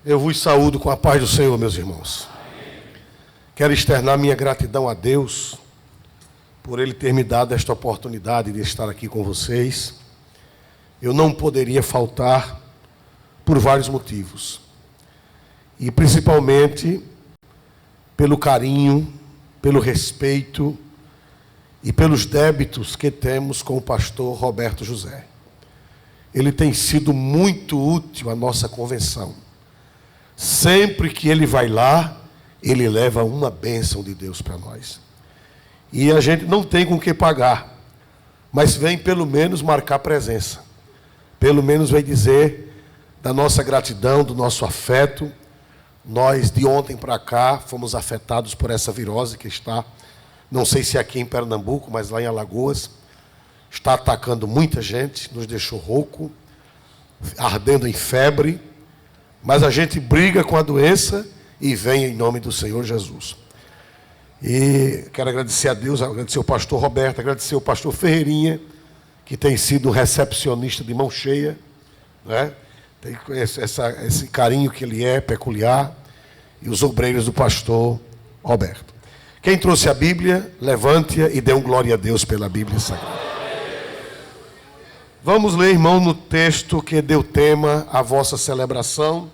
Eu vos saúdo com a paz do Senhor, meus irmãos. Quero externar minha gratidão a Deus por Ele ter me dado esta oportunidade de estar aqui com vocês. Eu não poderia faltar por vários motivos. E principalmente pelo carinho, pelo respeito e pelos débitos que temos com o pastor Roberto José. Ele tem sido muito útil à nossa convenção. Sempre que ele vai lá, ele leva uma bênção de Deus para nós. E a gente não tem com o que pagar, mas vem pelo menos marcar presença. Pelo menos vem dizer da nossa gratidão, do nosso afeto. Nós, de ontem para cá, fomos afetados por essa virose que está, não sei se aqui em Pernambuco, mas lá em Alagoas, está atacando muita gente, nos deixou rouco, ardendo em febre. Mas a gente briga com a doença e vem em nome do Senhor Jesus. E quero agradecer a Deus, agradecer ao pastor Roberto, agradecer ao pastor Ferreirinha, que tem sido um recepcionista de mão cheia, né? Tem esse carinho que ele é peculiar, e os obreiros do pastor Roberto. Quem trouxe a Bíblia, levante-a e dê um glória a Deus pela Bíblia Sagrada. Vamos ler, irmão, no texto que deu tema à vossa celebração.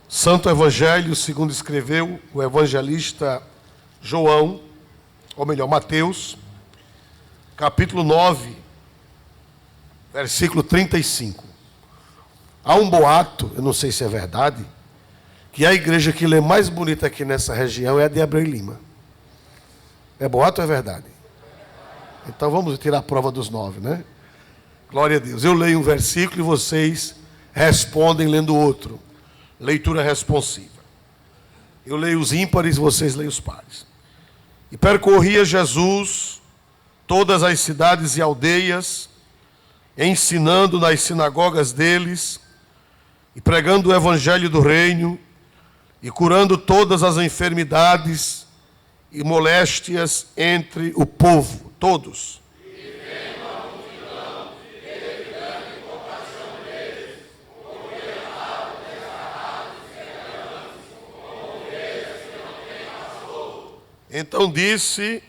Santo Evangelho, segundo escreveu o evangelista João, ou melhor, Mateus, capítulo 9, versículo 35. Há um boato, eu não sei se é verdade, que a igreja que lê mais bonita aqui nessa região é a de Abreu Lima. É boato ou é verdade? Então vamos tirar a prova dos 9, né? Glória a Deus. Eu leio um versículo e vocês respondem lendo outro. Leitura responsiva. Eu leio os ímpares e vocês leem os pares. E percorria Jesus todas as cidades e aldeias, ensinando nas sinagogas deles, e pregando o evangelho do reino, e curando todas as enfermidades e moléstias entre o povo, todos. Então disse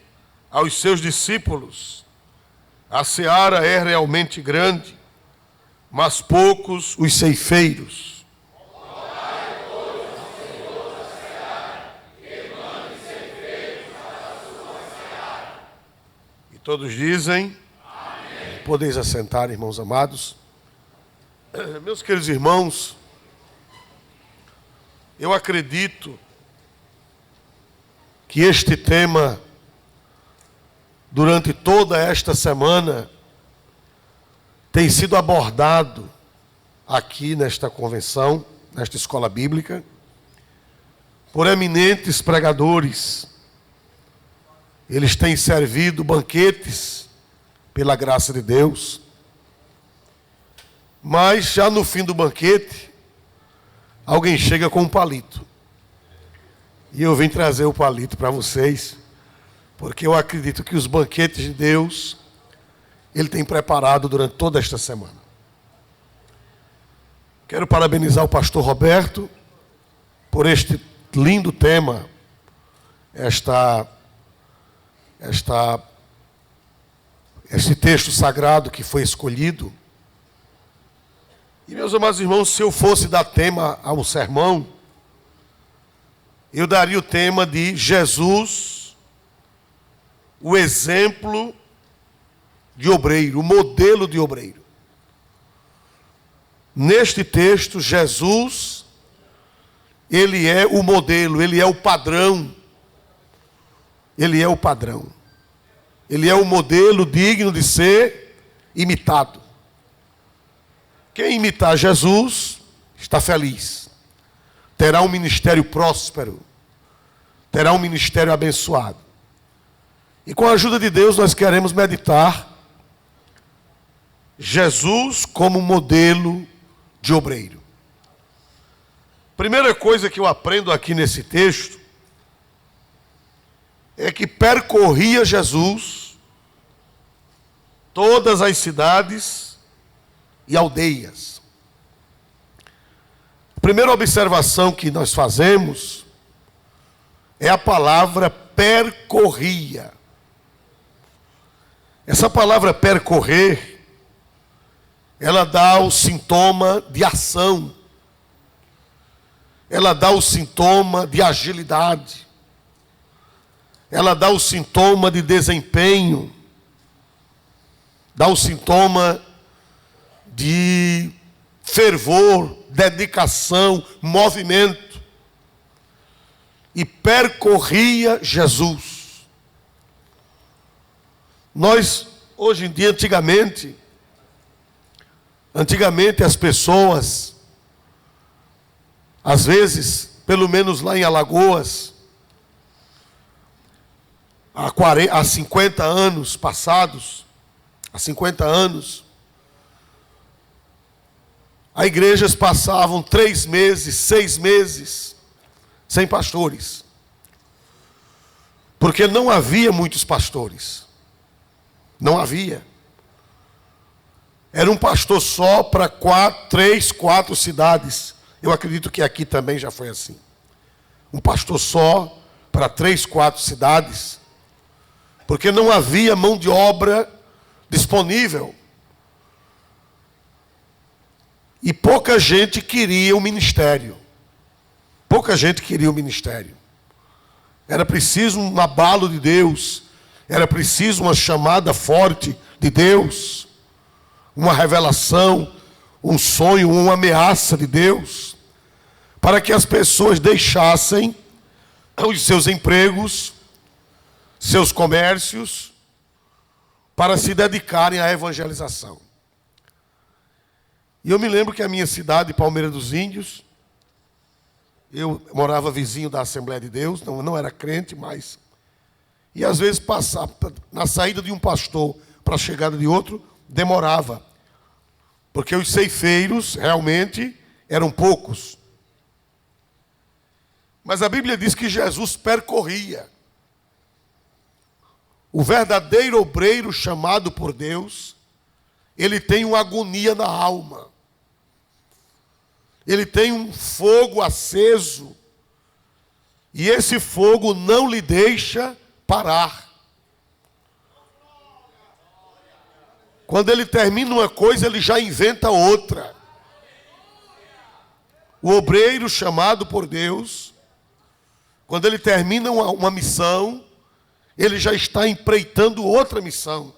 aos seus discípulos: a seara é realmente grande, mas poucos os ceifeiros. Orai, pois, ao Senhor da seara, que mande ceifeiros para a sua seara. E todos dizem: amém. Podeis assentar, irmãos amados. Meus queridos irmãos, eu acredito que este tema, durante toda esta semana, tem sido abordado aqui nesta convenção, nesta escola bíblica, por eminentes pregadores. Eles têm servido banquetes pela graça de Deus, mas já no fim do banquete, alguém chega com um palito. E eu vim trazer o palito para vocês, porque eu acredito que os banquetes de Deus, Ele tem preparado durante toda esta semana. Quero parabenizar o pastor Roberto por este lindo tema, este texto sagrado que foi escolhido. E, meus amados irmãos, se eu fosse dar tema a um sermão, eu daria o tema de Jesus, o exemplo de obreiro, o modelo de obreiro. Neste texto, Jesus, ele é o modelo, ele é o padrão. Ele é o padrão. Ele é o modelo digno de ser imitado. Quem imitar Jesus está feliz. Terá um ministério próspero. Terá um ministério abençoado. E com a ajuda de Deus nós queremos meditar Jesus como modelo de obreiro. Primeira coisa que eu aprendo aqui nesse texto é que percorria Jesus todas as cidades e aldeias. Primeira observação que nós fazemos é a palavra percorria. Essa palavra percorrer, ela dá o sintoma de ação. Ela dá o sintoma de agilidade. Ela dá o sintoma de desempenho. Dá o sintoma de fervor, dedicação, movimento. E percorria Jesus. Nós, hoje em dia, antigamente as pessoas, às vezes, pelo menos lá em Alagoas, há 50 anos passados, há 50 anos, as igrejas passavam 3 meses, 6 meses, sem pastores. Porque não havia muitos pastores. Não havia. Era um pastor só para 3, 4 cidades. Eu acredito que aqui também já foi assim. Um pastor só para 3, 4 cidades. Porque não havia mão de obra disponível. E pouca gente queria o ministério. Pouca gente queria o ministério. Era preciso um abalo de Deus. Era preciso uma chamada forte de Deus. Uma revelação, um sonho, uma ameaça de Deus. Para que as pessoas deixassem os seus empregos, seus comércios, para se dedicarem à evangelização. E eu me lembro que a minha cidade, Palmeira dos Índios, eu morava vizinho da Assembleia de Deus, não era crente, mas... E às vezes passar na saída de um pastor para a chegada de outro, demorava. Porque os ceifeiros realmente eram poucos. Mas a Bíblia diz que Jesus percorria. O verdadeiro obreiro chamado por Deus, ele tem uma agonia na alma. Ele tem um fogo aceso. E esse fogo não lhe deixa parar. Quando ele termina uma coisa, ele já inventa outra. O obreiro chamado por Deus, quando ele termina uma missão, ele já está empreitando outra missão.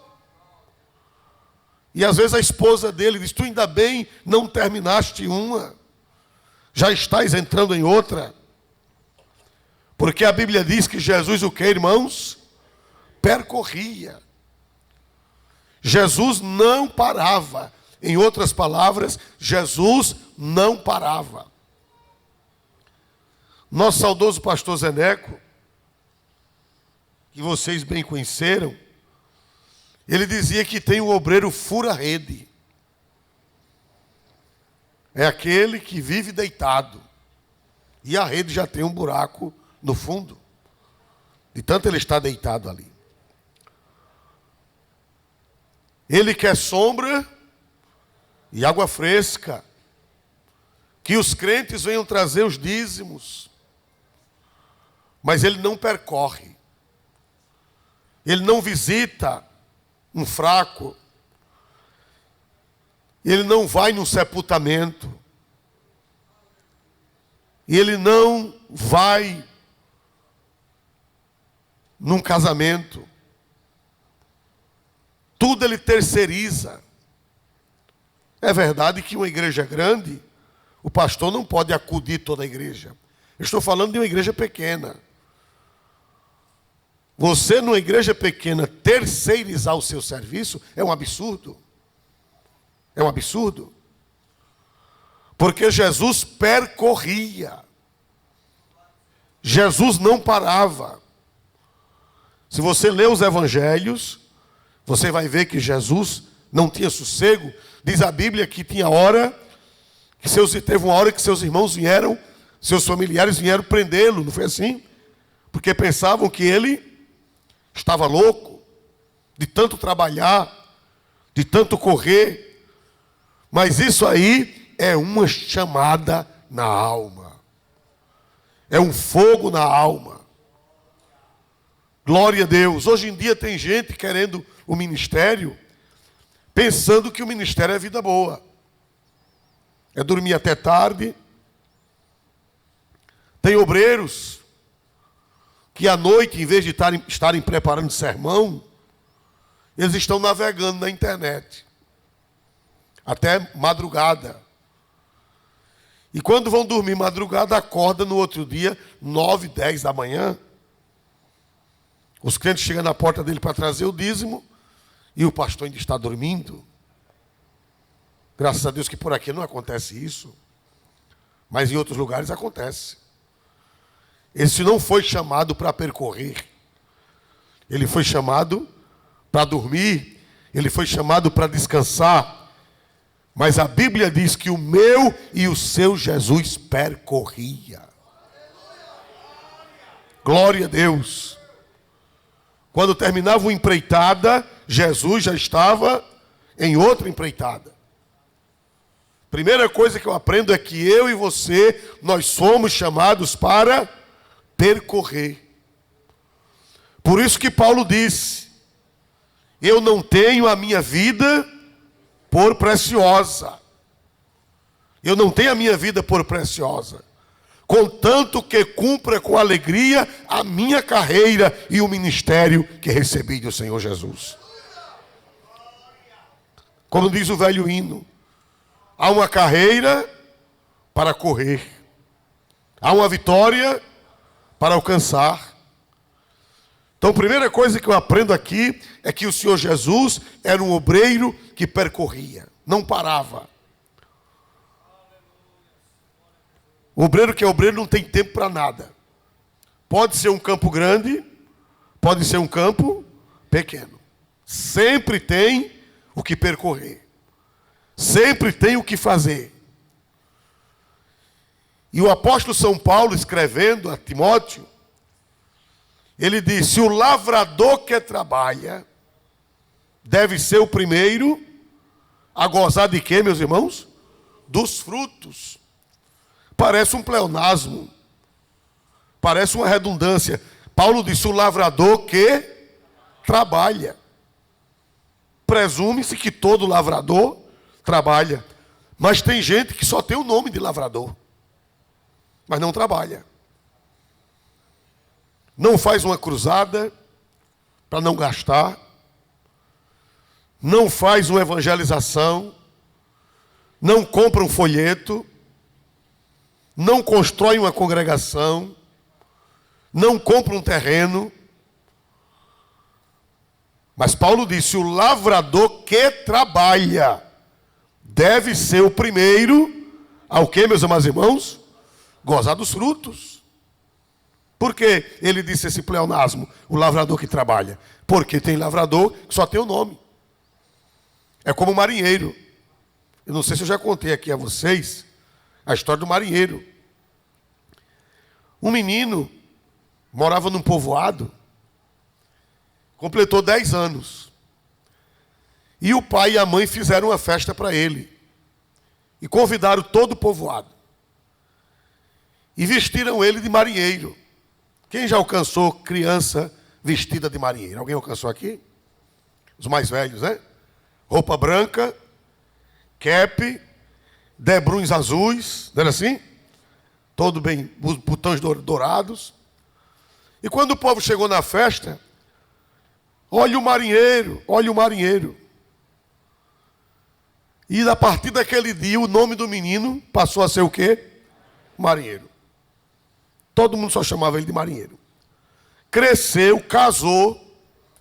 E às vezes a esposa dele diz: tu ainda bem não terminaste uma, já estás entrando em outra. Porque a Bíblia diz que Jesus, o que, irmãos? Percorria. Jesus não parava. Em outras palavras, Jesus não parava. Nosso saudoso pastor Zeneco, que vocês bem conheceram, ele dizia que tem um obreiro fura-rede. É aquele que vive deitado. E a rede já tem um buraco no fundo. De tanto ele está deitado ali. Ele quer sombra e água fresca. Que os crentes venham trazer os dízimos. Mas ele não percorre. Ele não visita um fraco. Ele não vai num sepultamento. Ele não vai num casamento. Tudo ele terceiriza. É verdade que uma igreja grande, o pastor não pode acudir toda a igreja. Eu estou falando de uma igreja pequena. Você, numa igreja pequena, terceirizar o seu serviço é um absurdo. É um absurdo. Porque Jesus percorria. Jesus não parava. Se você ler os evangelhos, você vai ver que Jesus não tinha sossego. Diz a Bíblia que tinha hora, teve uma hora que seus irmãos vieram, seus familiares vieram prendê-lo, não foi assim? Porque pensavam que ele estava louco, de tanto trabalhar, de tanto correr. Mas isso aí é uma chamada na alma. É um fogo na alma. Glória a Deus. Hoje em dia tem gente querendo o ministério, pensando que o ministério é vida boa. É dormir até tarde. Tem obreiros que à noite, em vez de estarem preparando sermão, eles estão navegando na internet. Até madrugada. E quando vão dormir madrugada, acorda no outro dia, 9, 10 da manhã. Os clientes chegam na porta dele para trazer o dízimo e o pastor ainda está dormindo. Graças a Deus que por aqui não acontece isso. Mas em outros lugares acontece. Esse não foi chamado para percorrer. Ele foi chamado para dormir. Ele foi chamado para descansar. Mas a Bíblia diz que o meu e o seu Jesus percorria. Glória a Deus. Quando terminava uma empreitada, Jesus já estava em outra empreitada. Primeira coisa que eu aprendo é que eu e você, nós somos chamados para percorrer. Por isso que Paulo disse: eu não tenho a minha vida por preciosa. Eu não tenho a minha vida por preciosa. Contanto que cumpra com alegria a minha carreira e o ministério que recebi do Senhor Jesus. Como diz o velho hino, há uma carreira para correr. Há uma vitória para alcançar. Então, a primeira coisa que eu aprendo aqui é que o Senhor Jesus era um obreiro que percorria, não parava. O obreiro que é obreiro não tem tempo para nada. Pode ser um campo grande, pode ser um campo pequeno. Sempre tem o que percorrer. Sempre tem o que fazer. E o apóstolo São Paulo, escrevendo a Timóteo, ele disse: o lavrador que trabalha deve ser o primeiro a gozar de quê, meus irmãos? Dos frutos. Parece um pleonasmo. Parece uma redundância. Paulo disse: o lavrador que trabalha. Presume-se que todo lavrador trabalha. Mas tem gente que só tem o nome de lavrador, mas não trabalha. Não faz uma cruzada para não gastar. Não faz uma evangelização. Não compra um folheto. Não constrói uma congregação. Não compra um terreno. Mas Paulo disse: o lavrador que trabalha deve ser o primeiro ao que, meus amados irmãos? Gozar dos frutos. Por que ele disse esse pleonasmo, o lavrador que trabalha? Porque tem lavrador que só tem o nome. É como o marinheiro. Eu não sei se eu já contei aqui a vocês a história do marinheiro. Um menino morava num povoado, completou 10 anos. E o pai e a mãe fizeram uma festa para ele. E convidaram todo o povoado. E vestiram ele de marinheiro. Quem já alcançou criança vestida de marinheiro? Alguém alcançou aqui? Os mais velhos, né? Roupa branca, cap, debrunhos azuis, não era assim? Todo bem, botões dourados. E quando o povo chegou na festa, olha o marinheiro, olha o marinheiro. E a partir daquele dia, o nome do menino passou a ser o quê? Marinheiro. Todo mundo só chamava ele de marinheiro. Cresceu, casou,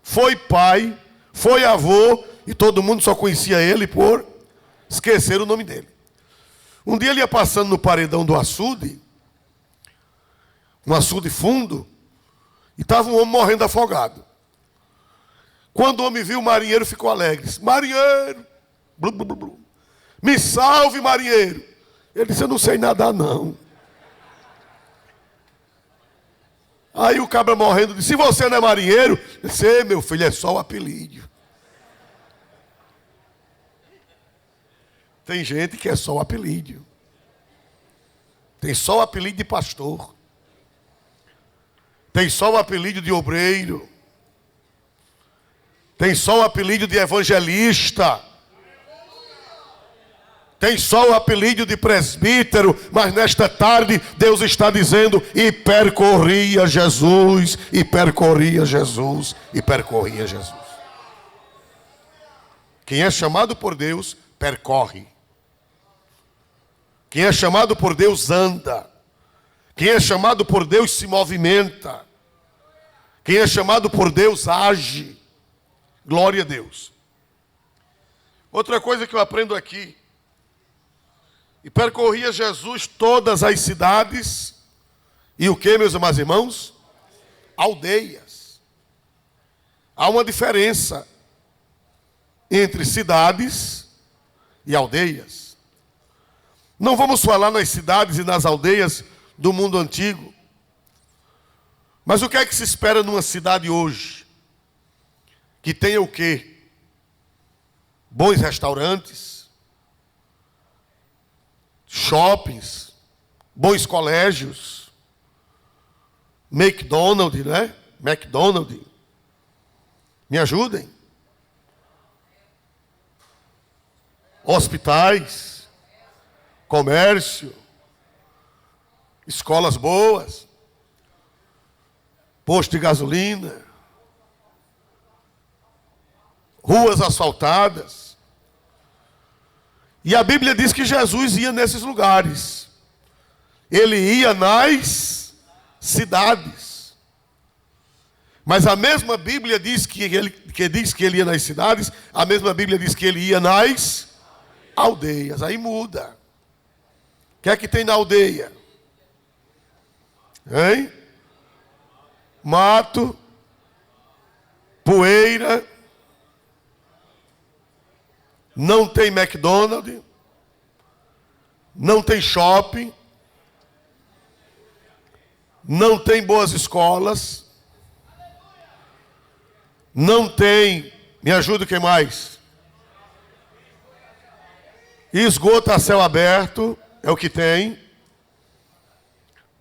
foi pai, foi avô, e todo mundo só conhecia ele por esquecer o nome dele. Um dia ele ia passando no paredão do açude, um açude fundo, e estava um homem morrendo afogado. Quando o homem viu o marinheiro, ficou alegre. Disse: marinheiro, blu, blu, blu, blu. Me salve, marinheiro. Ele disse: eu não sei nadar, não. Aí o cabra morrendo disse: se você não é marinheiro, eu disse: meu filho, é só o apelido. Tem gente que é só o apelido. Tem só o apelido de pastor. Tem só o apelido de obreiro. Tem só o apelido de evangelista. Tem só o apelido de presbítero. Mas nesta tarde Deus está dizendo: e percorria Jesus, e percorria Jesus, e percorria Jesus. Quem é chamado por Deus, percorre. Quem é chamado por Deus, anda. Quem é chamado por Deus, se movimenta. Quem é chamado por Deus, age. Glória a Deus. Outra coisa que eu aprendo aqui. E percorria Jesus todas as cidades. E o que, meus amados irmãos? Aldeias. Há uma diferença entre cidades e aldeias. Não vamos falar nas cidades e nas aldeias do mundo antigo. Mas o que é que se espera numa cidade hoje? Que tenha o quê? Bons restaurantes, shoppings, bons colégios, McDonald's, né? McDonald's. Me ajudem. Hospitais, comércio, escolas boas, posto de gasolina, ruas asfaltadas. E a Bíblia diz que Jesus ia nesses lugares. Ele ia nas cidades. Mas a mesma Bíblia diz que ele ia nas cidades, a mesma Bíblia diz que ele ia nas aldeias. Aí muda. O que é que tem na aldeia? Hein? Mato, poeira, não tem McDonald's, não tem shopping, não tem boas escolas, não tem, me ajuda, o que mais? Esgoto a céu aberto, é o que tem.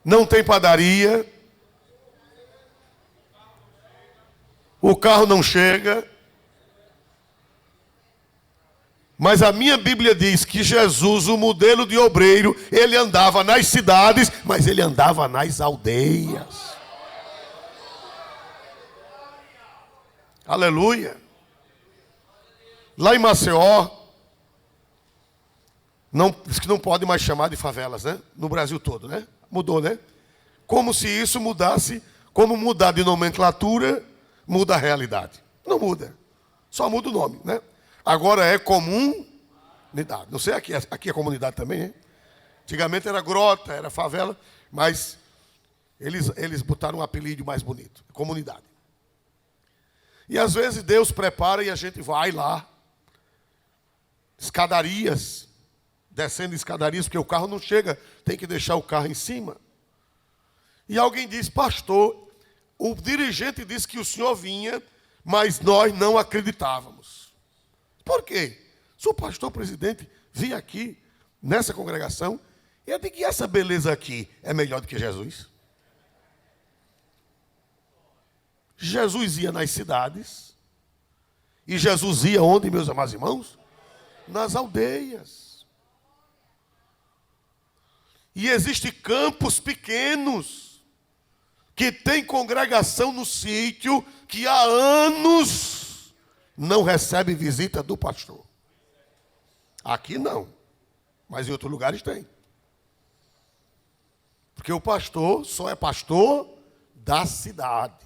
Não tem padaria. O carro não chega. Mas a minha Bíblia diz que Jesus, o modelo de obreiro, ele andava nas cidades, mas ele andava nas aldeias. Aleluia. Lá em Maceió, diz que não pode mais chamar de favelas, né? No Brasil todo, né? Mudou, né? Como se isso mudasse, como mudar de nomenclatura, muda a realidade. Não muda. Só muda o nome, né? Agora é comunidade. Não sei, aqui é comunidade também, hein? Antigamente era grota, era favela, mas eles botaram um apelido mais bonito. Comunidade. E às vezes Deus prepara e a gente vai lá. Escadarias. Descendo escadarias, porque o carro não chega. Tem que deixar o carro em cima. E alguém diz: pastor, o dirigente disse que o senhor vinha, mas nós não acreditávamos. Por quê? Se o pastor presidente vir aqui, nessa congregação, eu digo que essa beleza aqui é melhor do que Jesus. Jesus ia nas cidades. E Jesus ia onde, meus amados irmãos? Nas aldeias. E existem campos pequenos que tem congregação no sítio que há anos não recebe visita do pastor. Aqui não, mas em outros lugares tem. Porque o pastor só é pastor da cidade.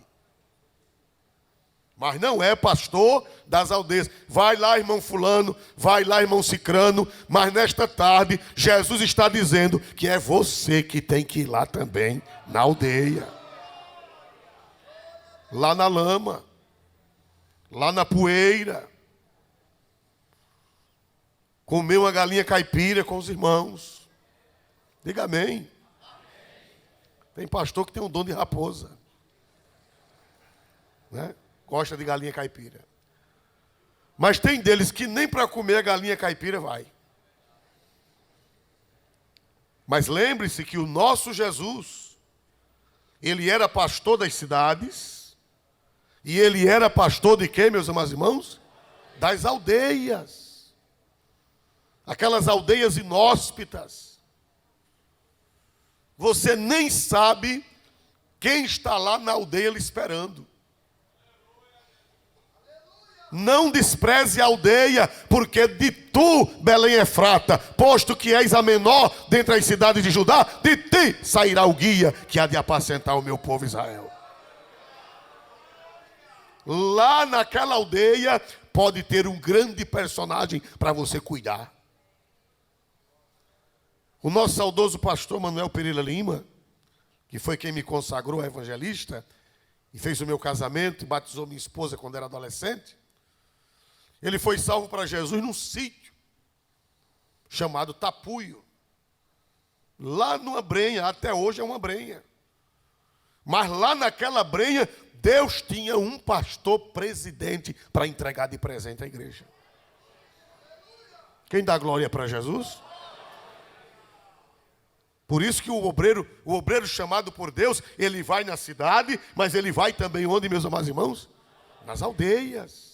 Mas não é pastor das aldeias. Vai lá, irmão fulano, vai lá, irmão cicrano, mas nesta tarde Jesus está dizendo que é você que tem que ir lá também, na aldeia. Lá na lama, lá na poeira. Comer uma galinha caipira com os irmãos. Diga amém. Tem pastor que tem um dom de raposa, né? Gosta de galinha caipira. Mas tem deles que nem para comer a galinha caipira vai. Mas lembre-se que o nosso Jesus, ele era pastor das cidades, e ele era pastor de quê, meus amados irmãos? Das aldeias. Aquelas aldeias inóspitas. Você nem sabe quem está lá na aldeia lhe esperando. Não despreze a aldeia, porque de tu, Belém Efrata, posto que és a menor dentre as cidades de Judá, de ti sairá o guia que há de apacentar o meu povo Israel. Lá naquela aldeia pode ter um grande personagem para você cuidar. O nosso saudoso pastor Manuel Pereira Lima, que foi quem me consagrou a evangelista, e fez o meu casamento, e batizou minha esposa quando era adolescente, ele foi salvo para Jesus num sítio chamado Tapuio. Lá numa brenha, até hoje é uma brenha. Mas lá naquela brenha, Deus tinha um pastor presidente para entregar de presente à igreja. Quem dá glória para Jesus? Por isso que o obreiro chamado por Deus, ele vai na cidade, mas ele vai também onde, meus amados irmãos? Nas aldeias.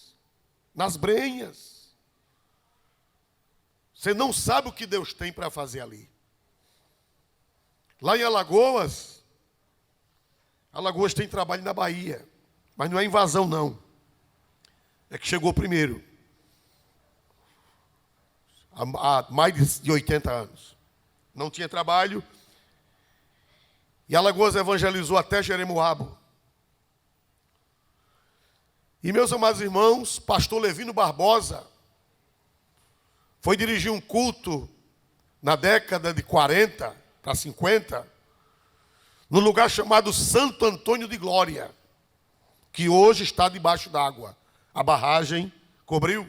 Nas brenhas. Você não sabe o que Deus tem para fazer ali. Lá em Alagoas tem trabalho na Bahia, mas não é invasão não. É que chegou primeiro. Há mais de 80 anos. Não tinha trabalho. E Alagoas evangelizou até Jeremoabo. E meus amados irmãos, pastor Levino Barbosa foi dirigir um culto na década de 40 para 50, no lugar chamado Santo Antônio de Glória, que hoje está debaixo d'água. A barragem cobriu.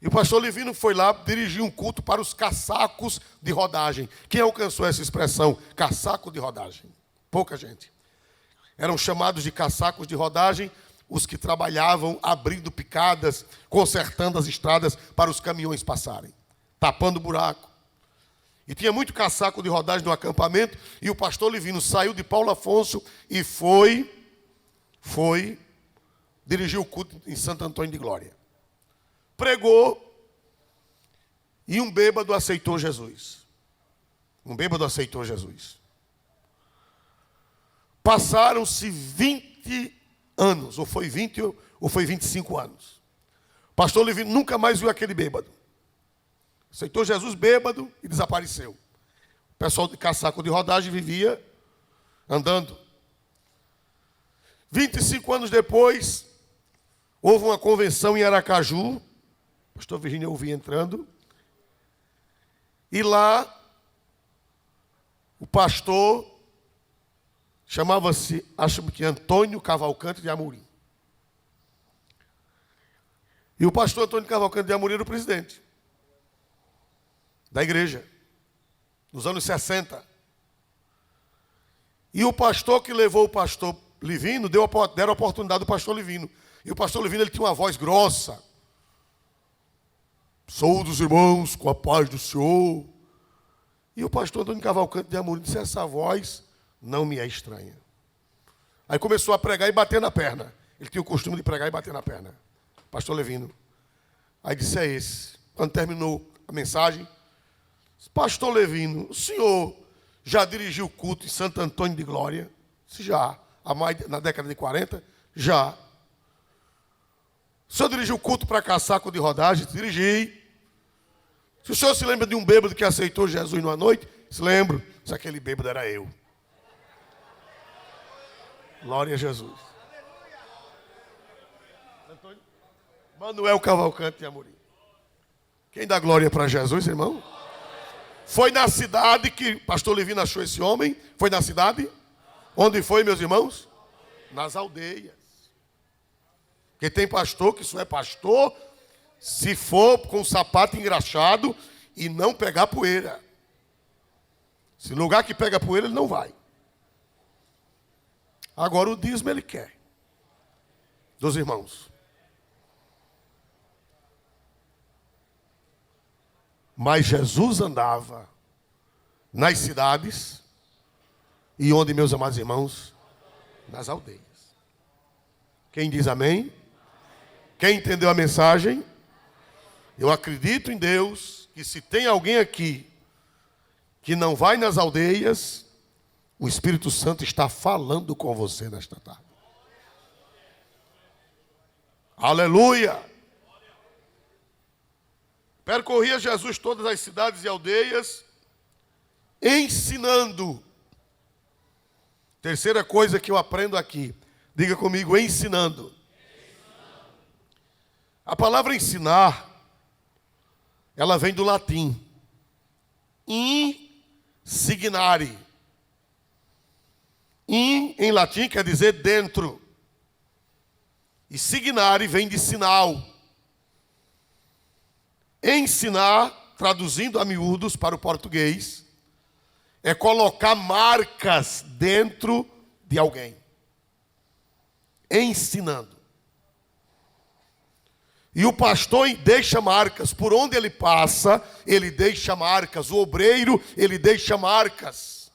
E o pastor Levino foi lá dirigir um culto para os caçacos de rodagem. Quem alcançou essa expressão, caçaco de rodagem? Pouca gente. Eram chamados de caçacos de rodagem os que trabalhavam abrindo picadas, consertando as estradas para os caminhões passarem, tapando buraco. E tinha muito caçaco de rodagem no acampamento, e o pastor Levino saiu de Paulo Afonso e foi dirigir o culto em Santo Antônio de Glória. Pregou, e um bêbado aceitou Jesus. Um bêbado aceitou Jesus. Passaram-se 20 anos, ou foi 20 ou foi 25 anos. O pastor Levino nunca mais viu aquele bêbado. Aceitou Jesus bêbado e desapareceu. O pessoal de caçaco de rodagem vivia andando. 25 anos depois, houve uma convenção em Aracaju. O pastor Virgínio eu vi entrando. E lá, o pastor chamava-se, acho que Antônio Cavalcante de Amorim. E o pastor Antônio Cavalcante de Amorim era o presidente da igreja, nos anos 60. E o pastor que levou o pastor Levino, deram a oportunidade do pastor Levino. E o pastor Levino, ele tinha uma voz grossa. Saúde os irmãos, com a paz do Senhor. E o pastor Antônio Cavalcante de Amorim disse, essa voz não me é estranha. Aí começou a pregar e bater na perna. Ele tinha o costume de pregar e bater na perna. Pastor Levino. Aí disse, é esse. Quando terminou a mensagem, pastor Levino, o senhor já dirigiu o culto em Santo Antônio de Glória? Disse, já. Na década de 40? Já. O senhor dirigiu o culto para caçaco de rodagem? Dirigi. Se o senhor se lembra de um bêbado que aceitou Jesus numa noite? Se lembro. Se aquele bêbado era eu. Glória a Jesus. Manuel Cavalcante de Amorim. Quem dá glória para Jesus, irmão? Foi na cidade que pastor Levino achou esse homem. Foi na cidade? Onde foi, meus irmãos? Nas aldeias. Porque tem pastor que só é pastor se for com o sapato engraxado e não pegar poeira. Se lugar que pega poeira, ele não vai. Agora o dízimo ele quer. Dos irmãos. Mas Jesus andava nas cidades e onde, meus amados irmãos? Nas aldeias. Quem diz amém? Quem entendeu a mensagem? Eu acredito em Deus que se tem alguém aqui que não vai nas aldeias, o Espírito Santo está falando com você nesta tarde. Aleluia! Percorria Jesus todas as cidades e aldeias, ensinando. Terceira coisa que eu aprendo aqui. Diga comigo, ensinando. A palavra ensinar, ela vem do latim. Insignare. Em latim quer dizer dentro. E signare vem de sinal. Ensinar, traduzindo a miúdos para o português, é colocar marcas dentro de alguém. Ensinando. E o pastor deixa marcas. Por onde ele passa, ele deixa marcas. O obreiro, ele deixa marcas.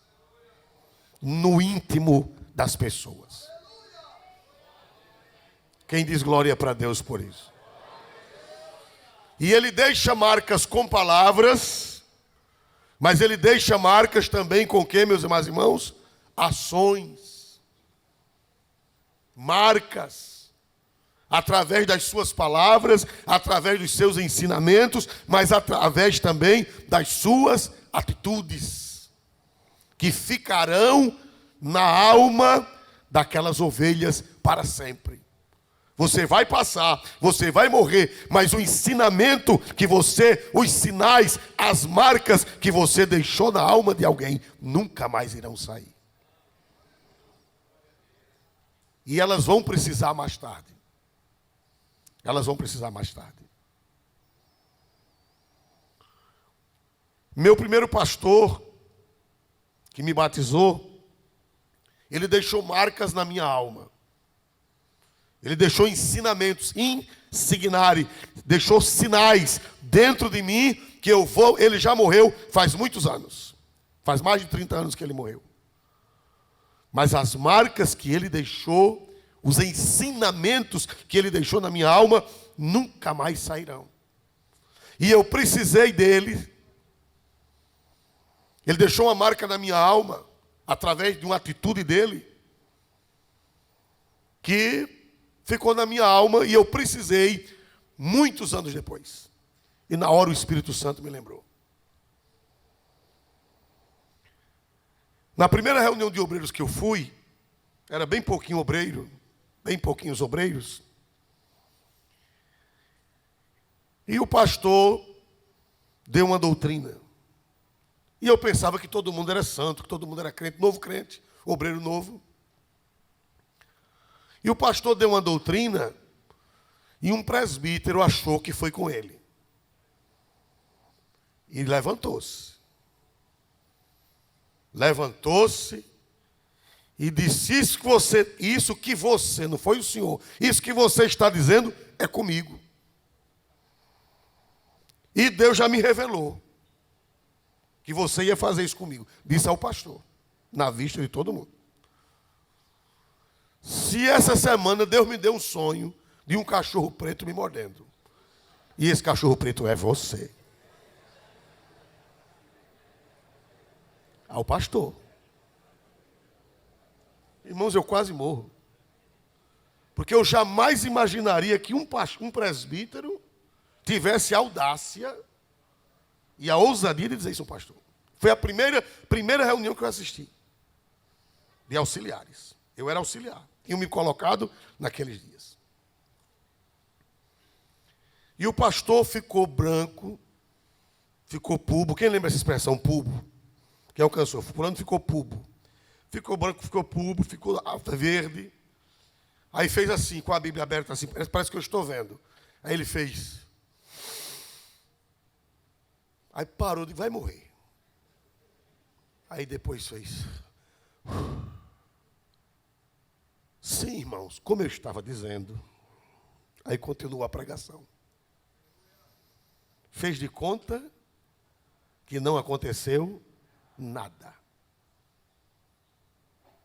No íntimo das pessoas. Quem diz glória para Deus por isso? E ele deixa marcas com palavras, mas ele deixa marcas também com o que, meus amados irmãos? Ações. Marcas. Através das suas palavras, através dos seus ensinamentos, mas através também das suas atitudes, que ficarão na alma daquelas ovelhas para sempre. Você vai passar, você vai morrer, mas o ensinamento que você, os sinais, as marcas que você deixou na alma de alguém, nunca mais irão sair. E elas vão precisar mais tarde. Elas vão precisar mais tarde. Meu primeiro pastor, que me batizou, ele deixou marcas na minha alma. Ele deixou ensinamentos, insignare, deixou sinais dentro de mim que eu vou. Ele já morreu faz muitos anos. Faz mais de 30 anos que ele morreu. Mas as marcas que ele deixou, os ensinamentos que ele deixou na minha alma, nunca mais sairão. E eu precisei dele. Ele deixou uma marca na minha alma, através de uma atitude dele, que ficou na minha alma e eu precisei muitos anos depois. E na hora o Espírito Santo me lembrou. Na primeira reunião de obreiros que eu fui, era bem pouquinho obreiro, bem pouquinhos obreiros. E o pastor deu uma doutrina. E eu pensava que todo mundo era santo, que todo mundo era crente, obreiro novo. E o pastor deu uma doutrina e um presbítero achou que foi com ele. E levantou-se. Levantou-se e disse, isso que você, não foi o senhor, isso que você está dizendo é comigo. E Deus já me revelou que você ia fazer isso comigo. Disse ao pastor, na vista de todo mundo. Se essa semana Deus me deu um sonho de um cachorro preto me mordendo. E esse cachorro preto é você. Ao pastor. Irmãos, eu quase morro. Porque eu jamais imaginaria que um presbítero tivesse a audácia e a ousadia de dizer isso ao pastor. Foi a primeira reunião que eu assisti. De auxiliares. Eu era auxiliar. Tinham me colocado naqueles dias. E o pastor ficou branco, ficou pubo. Quem lembra essa expressão, pubo? Quem alcançou? Fulano ficou pubo. Ficou branco, ficou pubo, ficou verde. Aí fez assim, com a Bíblia aberta assim, parece que eu estou vendo. Aí ele fez. Aí parou, vai morrer. Aí depois fez. Sim, irmãos, como eu estava dizendo, aí continuou a pregação. Fez de conta que não aconteceu nada.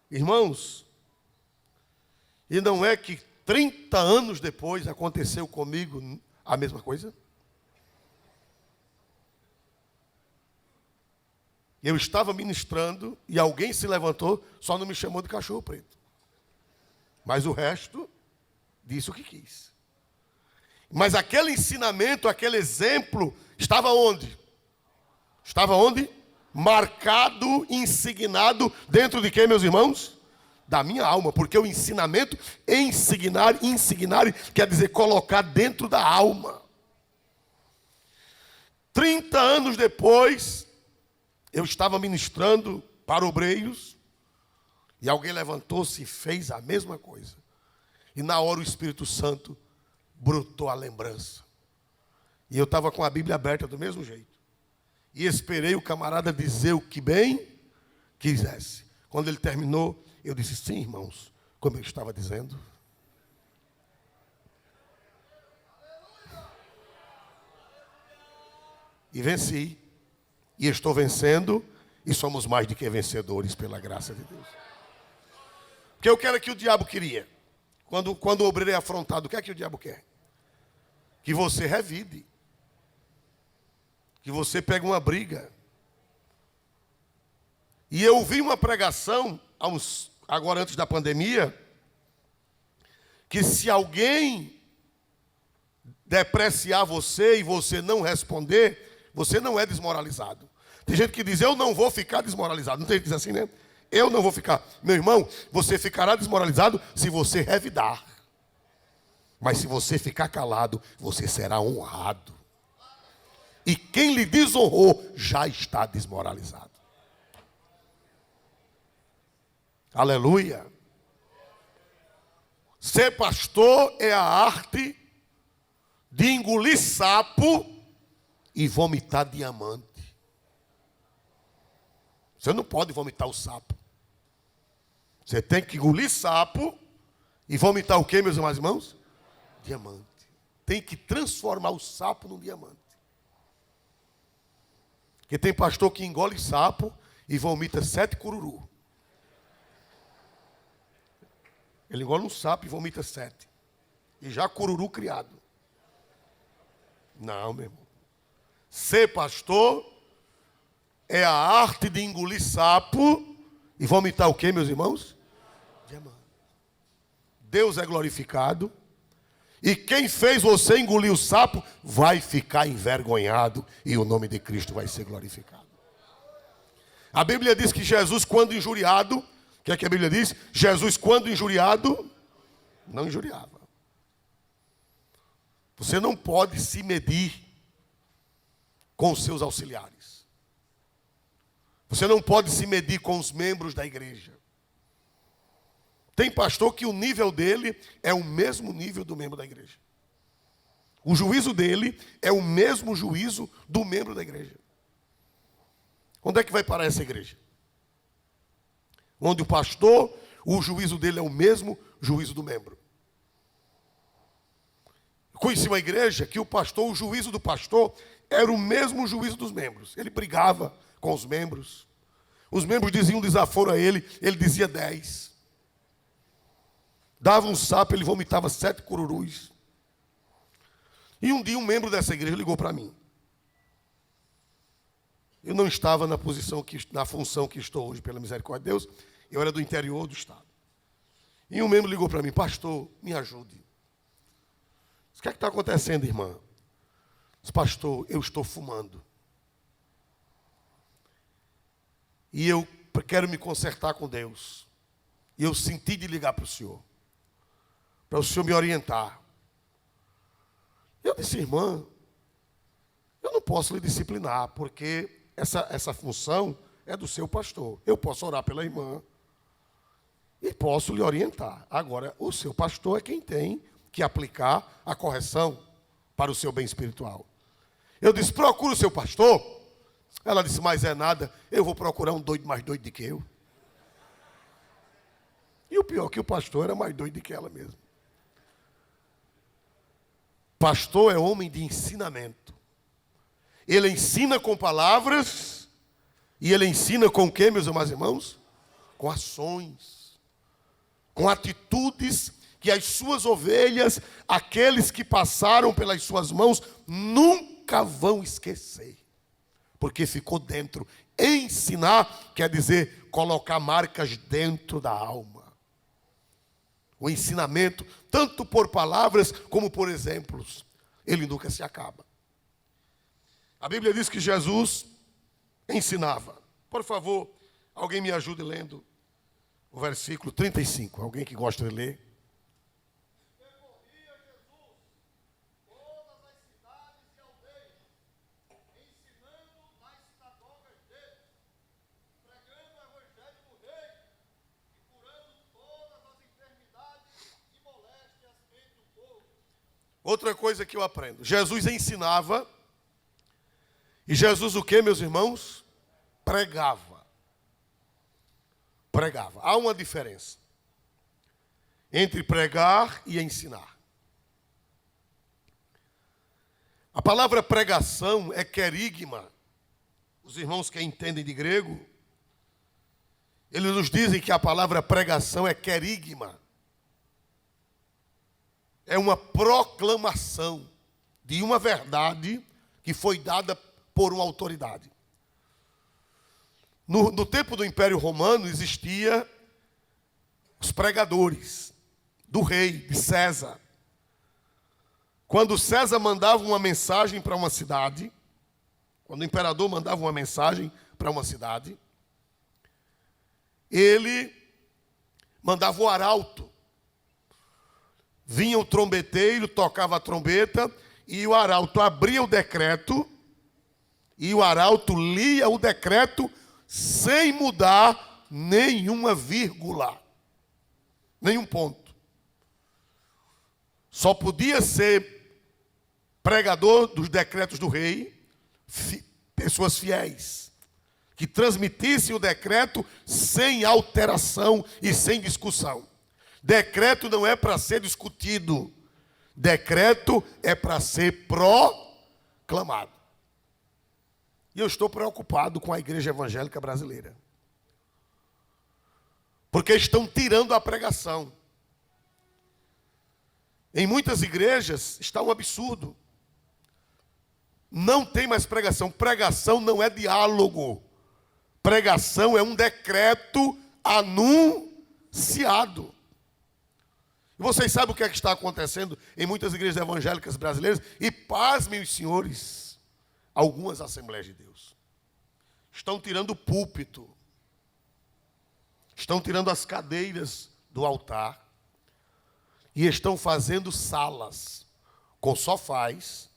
Irmãos, e não é que 30 anos depois aconteceu comigo a mesma coisa? Eu estava ministrando e alguém se levantou, só não me chamou de cachorro preto. Mas o resto disse o que quis. Mas aquele ensinamento, aquele exemplo, estava onde? Estava onde? Marcado, insignado dentro de quem, meus irmãos? Da minha alma, porque o ensinamento, insignar quer dizer colocar dentro da alma. 30 anos depois, eu estava ministrando para obreiros, e alguém levantou-se e fez a mesma coisa. E na hora o Espírito Santo brotou a lembrança. E eu estava com a Bíblia aberta do mesmo jeito. E esperei o camarada dizer o que bem quisesse. Quando ele terminou, eu disse, sim, irmãos, como eu estava dizendo. E venci. E estou vencendo. E somos mais do que vencedores pela graça de Deus. Porque eu quero que o diabo queria. Quando o obreiro é afrontado, o que é que o diabo quer? Que você revide. Que você pegue uma briga. E eu vi uma pregação, agora antes da pandemia, que se alguém depreciar você e você não responder, você não é desmoralizado. Tem gente que diz, eu não vou ficar desmoralizado. Não tem gente que diz assim, né? Eu não vou ficar. Meu irmão, você ficará desmoralizado se você revidar. Mas se você ficar calado, você será honrado. E quem lhe desonrou já está desmoralizado. Aleluia. Ser pastor é a arte de engolir sapo e vomitar diamante. Você não pode vomitar o sapo. Você tem que engolir sapo e vomitar o quê, meus irmãos? Diamante. Tem que transformar o sapo num diamante. Porque tem pastor que engole sapo e vomita 7 cururu. Ele engole um sapo e vomita 7. E já cururu criado. Não, meu irmão. Ser pastor é a arte de engolir sapo e vomitar o quê, meus irmãos? Diamante. Deus é glorificado. E quem fez você engolir o sapo vai ficar envergonhado e o nome de Cristo vai ser glorificado. A Bíblia diz que Jesus, quando injuriado, o que é que a Bíblia diz? Jesus, quando injuriado, não injuriava. Você não pode se medir com os seus auxiliares. Você não pode se medir com os membros da igreja. Tem pastor que o nível dele é o mesmo nível do membro da igreja. O juízo dele é o mesmo juízo do membro da igreja. Onde é que vai parar essa igreja? Onde o pastor, o juízo dele é o mesmo juízo do membro. Conheci uma igreja que o pastor, o juízo do pastor era o mesmo juízo dos membros. Ele brigava com os membros. Os membros diziam um desaforo a ele, ele dizia 10. Dava um sapo, ele vomitava 7 cururus. E um dia um membro dessa igreja ligou para mim. Eu não estava na função que estou hoje, pela misericórdia de Deus. Eu era do interior do estado. E um membro ligou para mim, pastor, me ajude. O que é que está acontecendo, irmã? Disse, pastor, eu estou fumando. E eu quero me consertar com Deus. E eu senti de ligar para o senhor. Para o senhor me orientar. Eu disse, irmã, eu não posso lhe disciplinar, porque essa função é do seu pastor. Eu posso orar pela irmã e posso lhe orientar. Agora, o seu pastor é quem tem que aplicar a correção para o seu bem espiritual. Eu disse, procura o seu pastor. Ela disse, mas é nada, eu vou procurar um doido mais doido do que eu. E o pior é que o pastor era mais doido do que ela mesmo. Pastor é homem de ensinamento. Ele ensina com palavras E ele ensina com o quê, meus amados irmãos? Com ações, com atitudes que as suas ovelhas, aqueles que passaram pelas suas mãos, nunca vão esquecer. Porque ficou dentro. Ensinar quer dizer colocar marcas dentro da alma. O ensinamento, tanto por palavras como por exemplos, ele nunca se acaba. A Bíblia diz que Jesus ensinava. Por favor, alguém me ajude lendo o versículo 35. Alguém que gosta de ler. Percorria Jesus todas as cidades e aldeias, ensinando nas sinagogas deles, pregando o evangelho do reino e curando todas as enfermidades e moléstias entre o povo. Outra coisa que eu aprendo. Jesus ensinava. E Jesus o que, meus irmãos? Pregava. Pregava. Há uma diferença entre pregar e ensinar. A palavra pregação é querigma. Os irmãos que entendem de grego, eles nos dizem que a palavra pregação é querigma. É uma proclamação de uma verdade que foi dada por uma autoridade. No tempo do Império Romano existia os pregadores do rei, de César. Quando César mandava uma mensagem para uma cidade, quando o imperador mandava uma mensagem para uma cidade, ele mandava o arauto. Vinha o trombeteiro, tocava a trombeta, e o arauto abria o decreto, e o arauto lia o decreto sem mudar nenhuma vírgula, nenhum ponto. Só podia ser pregador dos decretos do rei, pessoas fiéis, que transmitissem o decreto sem alteração e sem discussão. Decreto não é para ser discutido, decreto é para ser proclamado. E eu estou preocupado com a igreja evangélica brasileira. Porque estão tirando a pregação. Em muitas igrejas está um absurdo. Não tem mais pregação. Pregação não é diálogo. Pregação é um decreto anunciado. E vocês sabem o que é que está acontecendo em muitas igrejas evangélicas brasileiras? E pasmem os senhores. Algumas Assembleias de Deus estão tirando o púlpito, estão tirando as cadeiras do altar e estão fazendo salas com sofás.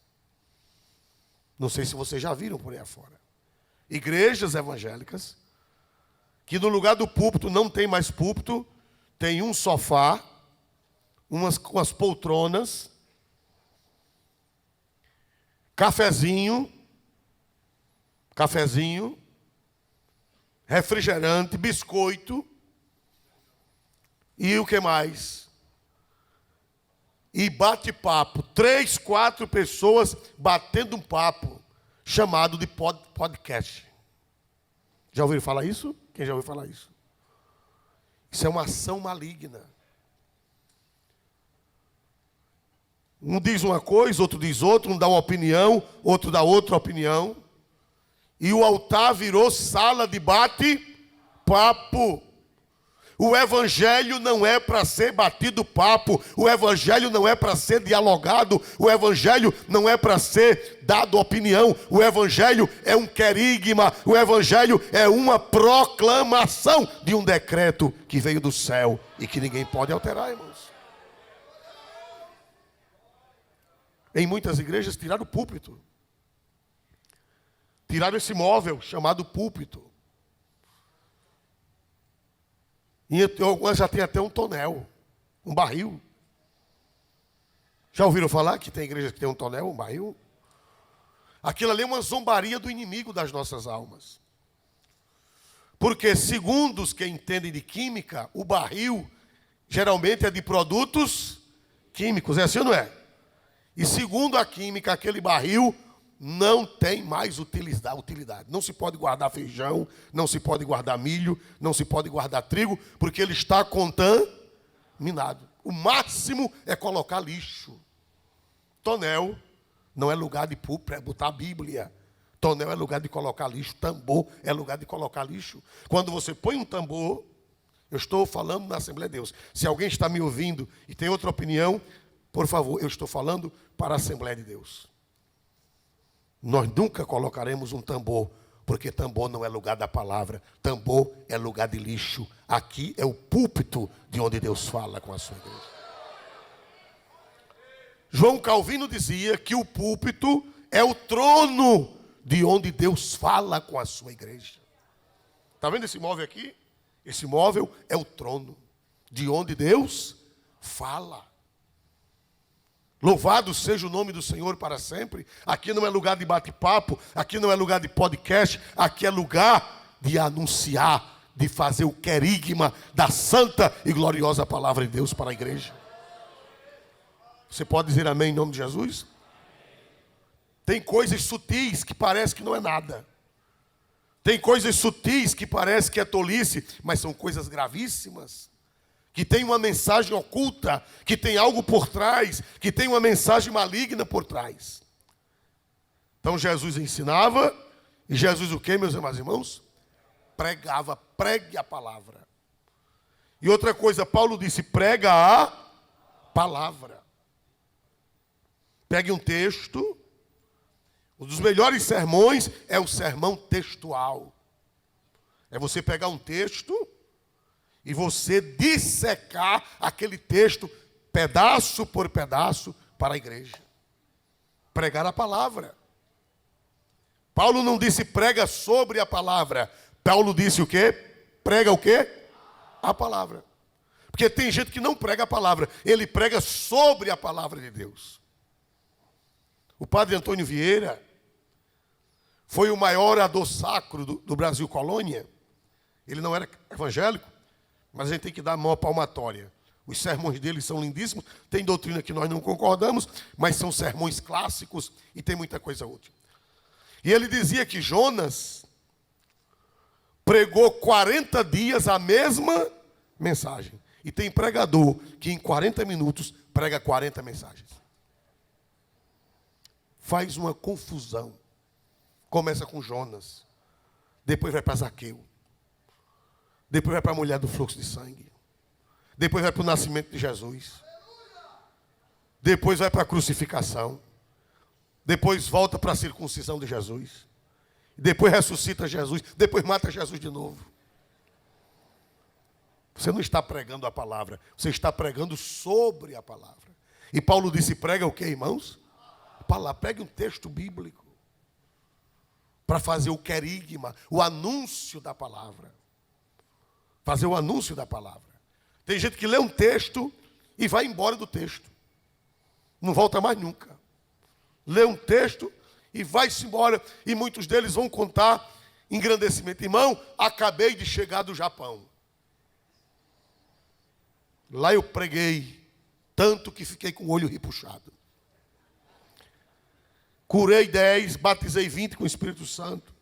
Não sei se vocês já viram por aí afora. Igrejas evangélicas que no lugar do púlpito não tem mais púlpito, tem um sofá, umas poltronas, cafezinho, refrigerante, biscoito e o que mais? E bate-papo, 3, 4 pessoas batendo um papo, chamado de podcast. Já ouviram falar isso? Quem já ouviu falar isso? Isso é uma ação maligna. Um diz uma coisa, outro diz outra, um dá uma opinião, outro dá outra opinião. E o altar virou sala de bate-papo. O evangelho não é para ser batido papo. O evangelho não é para ser dialogado. O evangelho não é para ser dado opinião. O evangelho é um querigma. O evangelho é uma proclamação de um decreto que veio do céu e que ninguém pode alterar, irmãos. Em muitas igrejas tiraram o púlpito. Tiraram esse móvel chamado púlpito. E algumas já tem até um tonel, um barril. Já ouviram falar que tem igrejas que tem um tonel, um barril? Aquilo ali é uma zombaria do inimigo das nossas almas. Porque, segundo os que entendem de química, o barril geralmente é de produtos químicos. É assim ou não é? E segundo a química, aquele barril não tem mais utilidade. Não se pode guardar feijão, não se pode guardar milho, não se pode guardar trigo, porque ele está contaminado. O máximo é colocar lixo. Tonel não é lugar de botar a Bíblia. Tonel é lugar de colocar lixo. Tambor é lugar de colocar lixo. Quando você põe um tambor, eu estou falando na Assembleia de Deus. Se alguém está me ouvindo e tem outra opinião, por favor, eu estou falando para a Assembleia de Deus. Nós nunca colocaremos um tambor, porque tambor não é lugar da palavra. Tambor é lugar de lixo. Aqui é o púlpito de onde Deus fala com a sua igreja. João Calvino dizia que o púlpito é o trono de onde Deus fala com a sua igreja. Está vendo esse móvel aqui? Esse móvel é o trono de onde Deus fala. Louvado seja o nome do Senhor para sempre. Aqui não é lugar de bate-papo, aqui não é lugar de podcast, aqui é lugar de anunciar, de fazer o querigma da santa e gloriosa palavra de Deus para a igreja. Você pode dizer amém em nome de Jesus? Tem coisas sutis que parece que não é nada. Tem coisas sutis que parece que é tolice, mas são coisas gravíssimas. Que tem uma mensagem oculta, que tem algo por trás, que tem uma mensagem maligna por trás. Então Jesus ensinava, e Jesus o quê, meus amados irmãos? Pregava, pregue a palavra. E outra coisa, Paulo disse, prega a palavra. Pegue um texto. Um dos melhores sermões é o sermão textual. É você pegar um texto e você dissecar aquele texto, pedaço por pedaço, para a igreja. Pregar a palavra. Paulo não disse prega sobre a palavra. Paulo disse o quê? Prega o quê? A palavra. Porque tem gente que não prega a palavra, ele prega sobre a palavra de Deus. O padre Antônio Vieira foi o maior orador sacro do Brasil Colônia. Ele não era evangélico, mas a gente tem que dar a maior palmatória. Os sermões dele são lindíssimos. Tem doutrina que nós não concordamos, mas são sermões clássicos e tem muita coisa útil. E ele dizia que Jonas pregou 40 dias a mesma mensagem. E tem pregador que em 40 minutos prega 40 mensagens. Faz uma confusão. Começa com Jonas. Depois vai para Zaqueu. Depois vai para a mulher do fluxo de sangue. Depois vai para o nascimento de Jesus. Depois vai para a crucificação. Depois volta para a circuncisão de Jesus. Depois ressuscita Jesus. Depois mata Jesus de novo. Você não está pregando a palavra. Você está pregando sobre a palavra. E Paulo disse, prega o quê, irmãos? Palavra, pregue um texto bíblico. Para fazer o querigma, o anúncio da palavra. Fazer o anúncio da palavra. Tem gente que lê um texto e vai embora do texto. Não volta mais nunca. Lê um texto e vai-se embora. E muitos deles vão contar engrandecimento. Irmão, acabei de chegar do Japão. Lá eu preguei tanto que fiquei com o olho repuxado. Curei 10, batizei 20 com o Espírito Santo.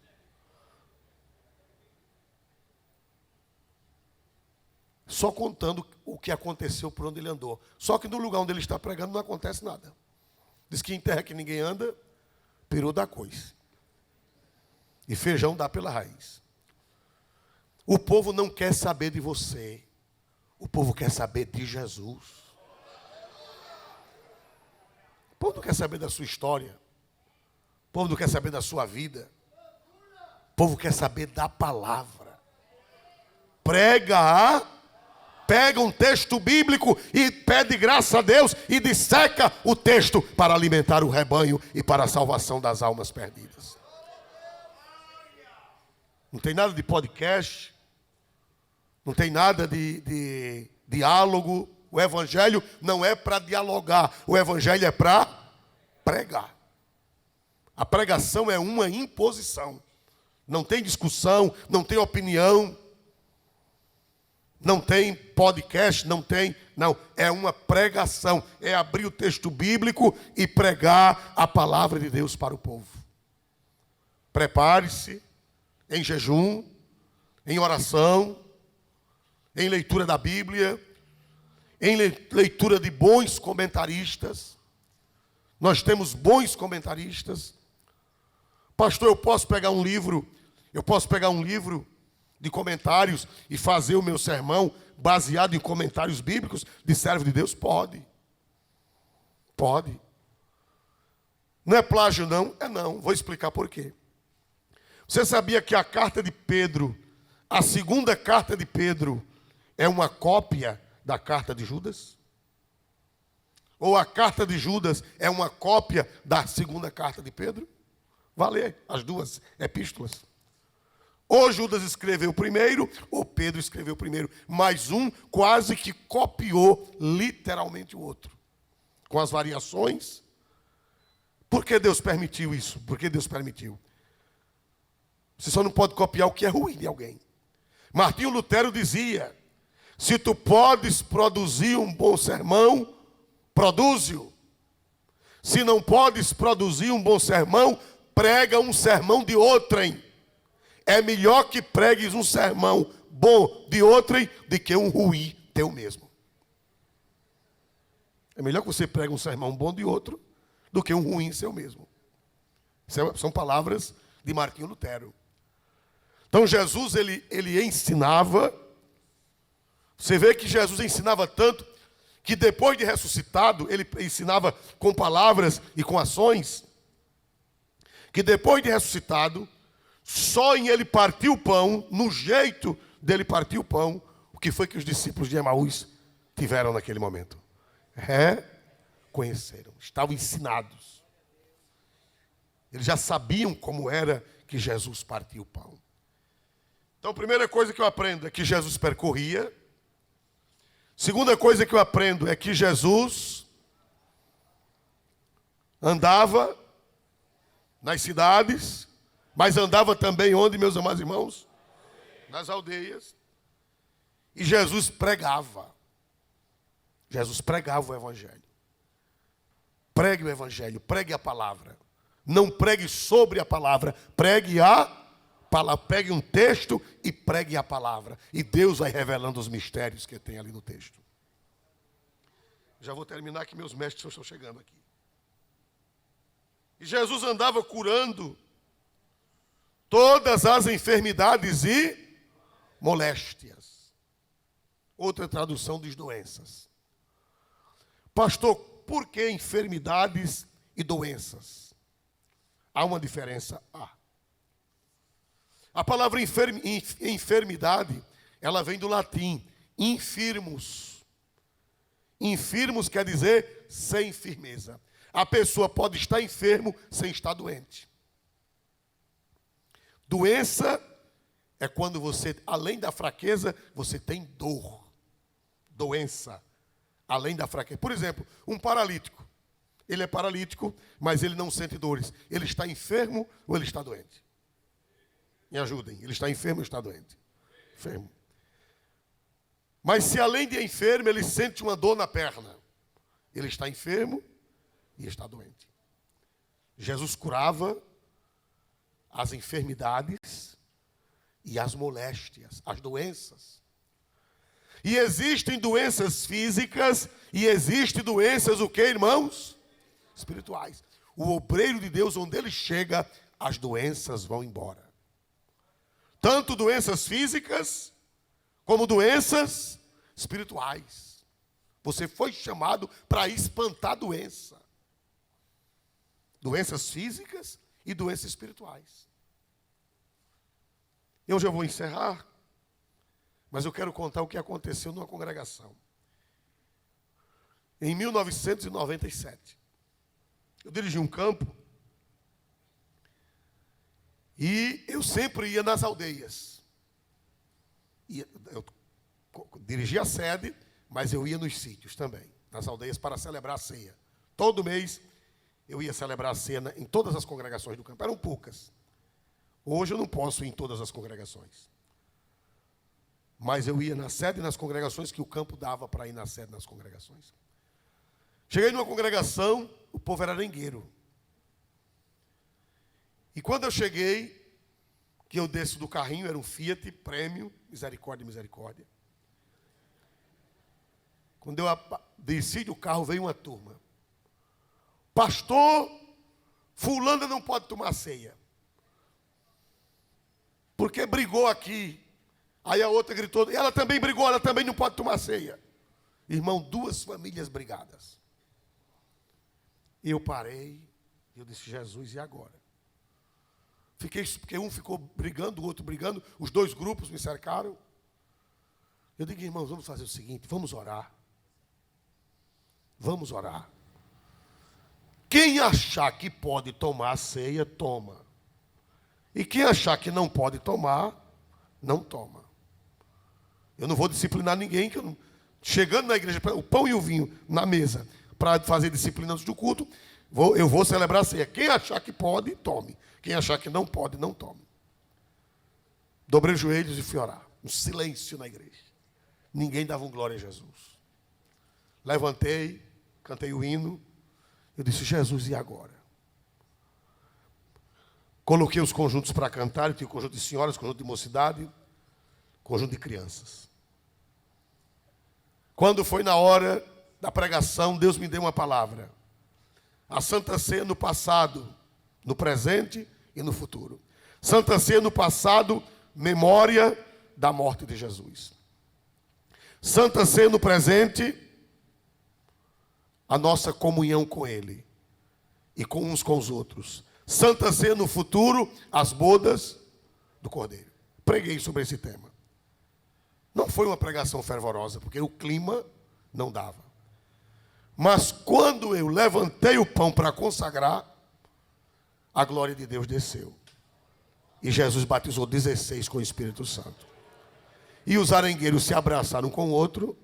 Só contando o que aconteceu por onde ele andou. Só que no lugar onde ele está pregando não acontece nada. Diz que em terra que ninguém anda, peru dá coice. E feijão dá pela raiz. O povo não quer saber de você. O povo quer saber de Jesus. O povo não quer saber da sua história. O povo não quer saber da sua vida. O povo quer saber da palavra. Pega um texto bíblico e pede graça a Deus e disseca o texto para alimentar o rebanho e para a salvação das almas perdidas. Não tem nada de podcast. Não tem nada de diálogo. O evangelho não é para dialogar. O evangelho é para pregar. A pregação é uma imposição. Não tem discussão, não tem opinião, não tem podcast, não. É uma pregação. É abrir o texto bíblico e pregar a palavra de Deus para o povo. Prepare-se em jejum, em oração, em leitura da Bíblia, em leitura de bons comentaristas. Nós temos bons comentaristas. Pastor, eu posso pegar um livro de comentários e fazer o meu sermão baseado em comentários bíblicos de servo de Deus? Pode. Pode. Não é plágio, não? É não. Vou explicar por quê. Você sabia que a carta de Pedro, a segunda carta de Pedro, é uma cópia da carta de Judas? Ou a carta de Judas é uma cópia da segunda carta de Pedro? Vá ler as duas epístolas. Ou Judas escreveu primeiro, ou Pedro escreveu primeiro. Mas um quase que copiou literalmente o outro. Com as variações. Por que Deus permitiu isso? Por que Deus permitiu? Você só não pode copiar o que é ruim de alguém. Martinho Lutero dizia: se tu podes produzir um bom sermão, produze-o. Se não podes produzir um bom sermão, prega um sermão de outrem. É melhor que pregues um sermão bom de outrem do que um ruim teu mesmo. É melhor que você pregue um sermão bom de outro do que um ruim seu mesmo. São palavras de Martinho Lutero. Então Jesus, ele ensinava. Você vê que Jesus ensinava tanto que depois de ressuscitado, ele ensinava com palavras e com ações, que depois de ressuscitado, só em ele partir o pão, no jeito dele partir o pão, o que foi que os discípulos de Emaús tiveram naquele momento? Reconheceram, estavam ensinados. Eles já sabiam como era que Jesus partia o pão. Então, a primeira coisa que eu aprendo é que Jesus percorria. Segunda coisa que eu aprendo é que Jesus andava nas cidades, mas andava também onde, meus amados irmãos? Nas aldeias. E Jesus pregava. Jesus pregava o Evangelho. Pregue o Evangelho, pregue a palavra. Não pregue sobre a palavra, pregue a palavra. Pegue um texto e pregue a palavra. E Deus vai revelando os mistérios que tem ali no texto. Já vou terminar que meus mestres estão chegando aqui. E Jesus andava curando todas as enfermidades e moléstias. Outra tradução diz doenças. Pastor, por que enfermidades e doenças? Há uma diferença. A palavra enfermidade, ela vem do latim, infirmus. Infirmus quer dizer sem firmeza. A pessoa pode estar enfermo sem estar doente. Doença é quando você, além da fraqueza, você tem dor. Doença, além da fraqueza. Por exemplo, um paralítico. Ele é paralítico, mas ele não sente dores. Ele está enfermo ou ele está doente? Me ajudem. Ele está enfermo ou está doente? Enfermo. Mas se além de enfermo, ele sente uma dor na perna, ele está enfermo e está doente. Jesus curava as enfermidades e as moléstias, as doenças. E existem doenças físicas e existem doenças, o que, irmãos? Espirituais. O obreiro de Deus, onde ele chega, as doenças vão embora. Tanto doenças físicas, como doenças espirituais. Você foi chamado para espantar doença. Doenças físicas e doenças espirituais. Eu já vou encerrar, mas eu quero contar o que aconteceu numa congregação. Em 1997, eu dirigi um campo e eu sempre ia nas aldeias. Eu dirigia a sede, mas eu ia nos sítios também, nas aldeias, para celebrar a ceia. Todo mês eu ia celebrar a ceia em todas as congregações do campo. Eram poucas. Hoje eu não posso ir em todas as congregações. Mas eu ia na sede e nas congregações que o campo dava para ir na sede nas congregações. Cheguei numa congregação, o povo era arengueiro. E quando eu cheguei, que eu desço do carrinho, era um Fiat Prêmio, misericórdia, misericórdia. Quando eu desci do carro, veio uma turma. Pastor, fulana não pode tomar ceia. Porque brigou aqui. Aí a outra gritou, ela também brigou, ela também não pode tomar ceia. Irmão, 2 famílias brigadas. Eu parei, e eu disse, Jesus, e agora? Porque um ficou brigando, o outro brigando, os 2 grupos me cercaram. Eu digo, irmãos, vamos fazer o seguinte, vamos orar. Vamos orar. Quem achar que pode tomar a ceia, toma. E quem achar que não pode tomar, não toma. Eu não vou disciplinar ninguém, que eu não... Chegando na igreja, o pão e o vinho na mesa, para fazer disciplina antes do culto, eu vou celebrar a ceia. Quem achar que pode, tome. Quem achar que não pode, não tome. Dobrei os joelhos e fui orar. Um silêncio na igreja. Ninguém dava glória a Jesus. Levantei, cantei o hino. Eu disse, Jesus, e agora? Coloquei os conjuntos para cantar. Eu tinha o conjunto de senhoras, conjunto de mocidade, conjunto de crianças. Quando foi na hora da pregação, Deus me deu uma palavra. A Santa Ceia no passado, no presente e no futuro. Santa Ceia no passado, memória da morte de Jesus. Santa Ceia no presente, a nossa comunhão com Ele e com uns com os outros. Santa Ceia no futuro, as bodas do Cordeiro. Preguei sobre esse tema. Não foi uma pregação fervorosa, porque o clima não dava. Mas quando eu levantei o pão para consagrar, a glória de Deus desceu. E Jesus batizou 16 com o Espírito Santo. E os arengueiros se abraçaram com o outro,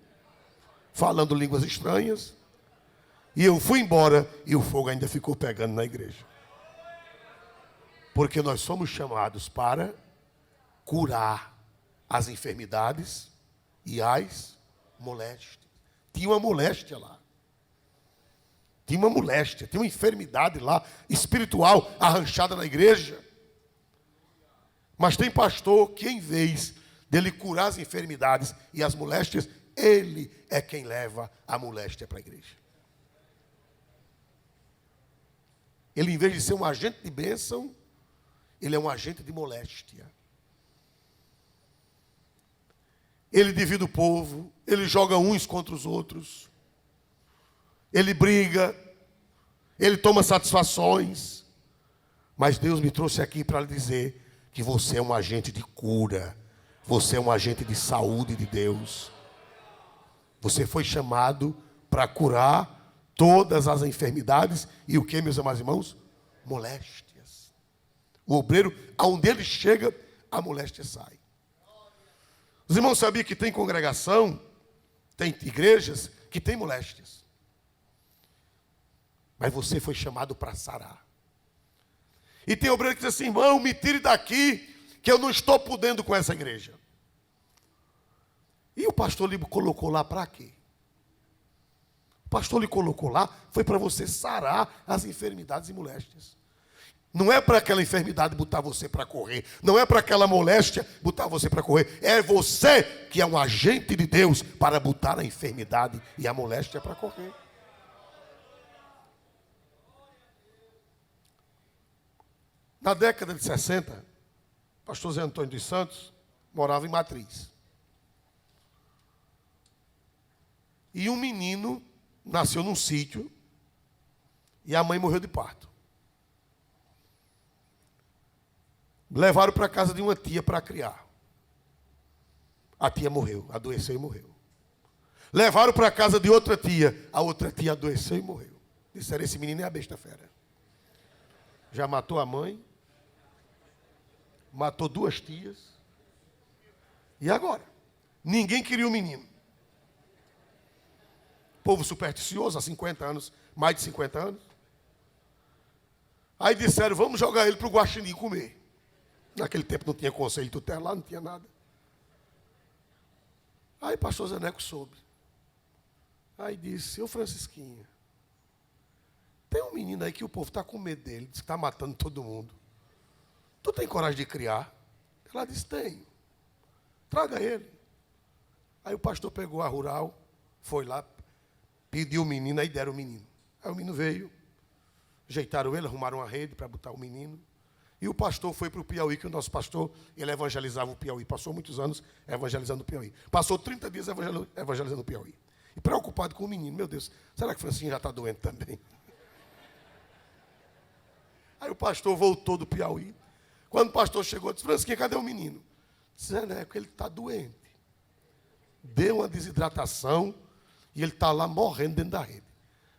falando línguas estranhas. E eu fui embora e o fogo ainda ficou pegando na igreja. Porque nós somos chamados para curar as enfermidades e as moléstias. Tinha uma moléstia lá. Tinha uma moléstia, tinha uma enfermidade lá, espiritual, arranchada na igreja. Mas tem pastor que, em vez dele curar as enfermidades e as moléstias, ele é quem leva a moléstia para a igreja. Ele, em vez de ser um agente de bênção, ele é um agente de moléstia. Ele divide o povo, ele joga uns contra os outros, ele briga, ele toma satisfações. Mas Deus me trouxe aqui para lhe dizer que você é um agente de cura, você é um agente de saúde de Deus. Você foi chamado para curar todas as enfermidades e o que, meus amados irmãos? Moléstias. O obreiro, aonde ele chega, a moléstia sai. Os irmãos sabiam que tem congregação, tem igrejas que tem moléstias. Mas você foi chamado para sarar. E tem obreiro que diz assim, irmão, me tire daqui, que eu não estou podendo com essa igreja. E o pastor lhe colocou lá para quê? O pastor lhe colocou lá, foi para você sarar as enfermidades e moléstias. Não é para aquela enfermidade botar você para correr. Não é para aquela moléstia botar você para correr. É você que é um agente de Deus para botar a enfermidade e a moléstia para correr. Na década de 60, o pastor Zé Antônio dos Santos morava em Matriz. E um menino nasceu num sítio e a mãe morreu de parto. Levaram para a casa de uma tia para criar. A tia morreu, adoeceu e morreu. Levaram para a casa de outra tia. A outra tia adoeceu e morreu. Disseram, esse menino é a besta fera. Já matou a mãe. Matou 2 tias. E agora? Ninguém queria o menino. Povo supersticioso, há 50 anos, mais de 50 anos. Aí disseram, vamos jogar ele para o guaxinim comer. Naquele tempo não tinha conselho tutelar, não tinha nada. Aí o pastor Zeneco soube. Aí disse, ô Francisquinha, tem um menino aí que o povo está com medo dele, diz que está matando todo mundo. tu tem coragem de criar? Ela disse, tenho. Traga ele. Aí o pastor pegou a rural, foi lá, pediu o menino, aí deram o menino. Aí o menino veio, ajeitaram ele, arrumaram uma rede para botar o menino. E o pastor foi para o Piauí, que o nosso pastor, ele evangelizava o Piauí. Passou muitos anos evangelizando o Piauí. Passou 30 dias evangelizando o Piauí. E preocupado com o menino. Meu Deus, será que Francinho já está doente também? Aí o pastor voltou do Piauí. Quando o pastor chegou, disse, Francinho, cadê o menino? Disse, Neco, ele está doente. Deu uma desidratação e ele está lá morrendo dentro da rede.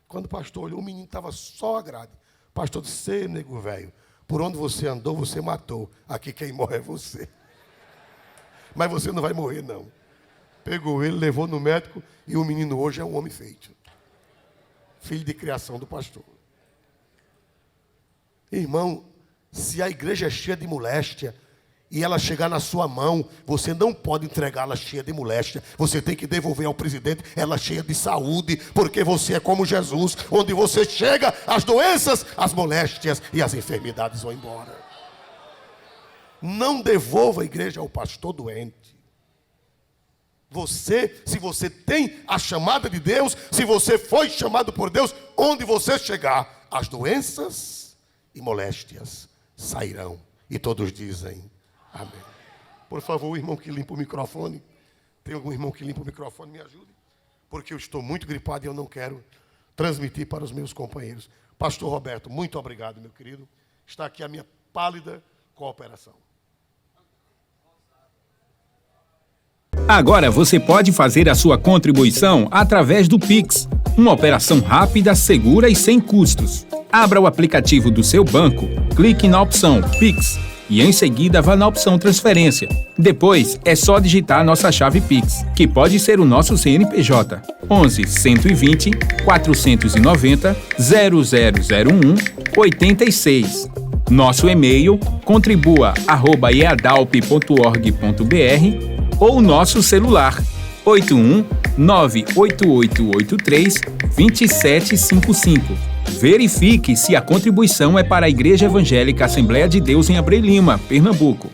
Quando o pastor olhou, o menino estava só a grade. O pastor disse, nego velho, por onde você andou, você matou. Aqui quem morre é você. Mas você não vai morrer, não. Pegou ele, levou no médico e o menino hoje é um homem feito. Filho de criação do pastor. Irmão, se a igreja é cheia de moléstia e ela chegar na sua mão, você não pode entregá-la cheia de moléstia. Você tem que devolver ao presidente ela cheia de saúde, porque você é como Jesus, onde você chega, as doenças, as moléstias e as enfermidades vão embora. Não devolva a igreja ao pastor doente. Você, se você tem a chamada de Deus, se você foi chamado por Deus, onde você chegar, as doenças e moléstias sairão. E todos dizem amém. Por favor, o irmão que limpa o microfone. Tem algum irmão que limpa o microfone? Me ajude. Porque eu estou muito gripado e eu não quero transmitir para os meus companheiros. Pastor Roberto, muito obrigado, meu querido. Está aqui a minha pálida cooperação. Agora você pode fazer a sua contribuição através do Pix. Uma operação rápida, segura e sem custos. Abra o aplicativo do seu banco, clique na opção Pix e em seguida vá na opção Transferência. Depois é só digitar nossa chave Pix, que pode ser o nosso CNPJ 11 120 490 0001 86. Nosso e-mail contribua@eadalp.org.br ou nosso celular 81 98883 2755. Verifique se a contribuição é para a Igreja Evangélica Assembleia de Deus em Abreu Lima, Pernambuco.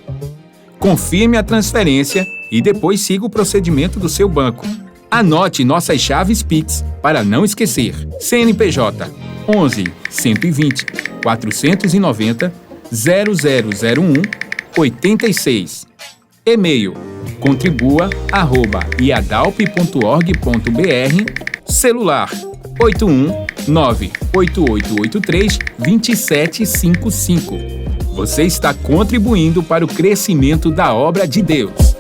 Confirme a transferência e depois siga o procedimento do seu banco. Anote nossas chaves Pix para não esquecer. CNPJ 11 120 490 0001 86. E-mail contribua@iadalp.org.br. Celular 81 98883 2755. Você está contribuindo para o crescimento da obra de Deus.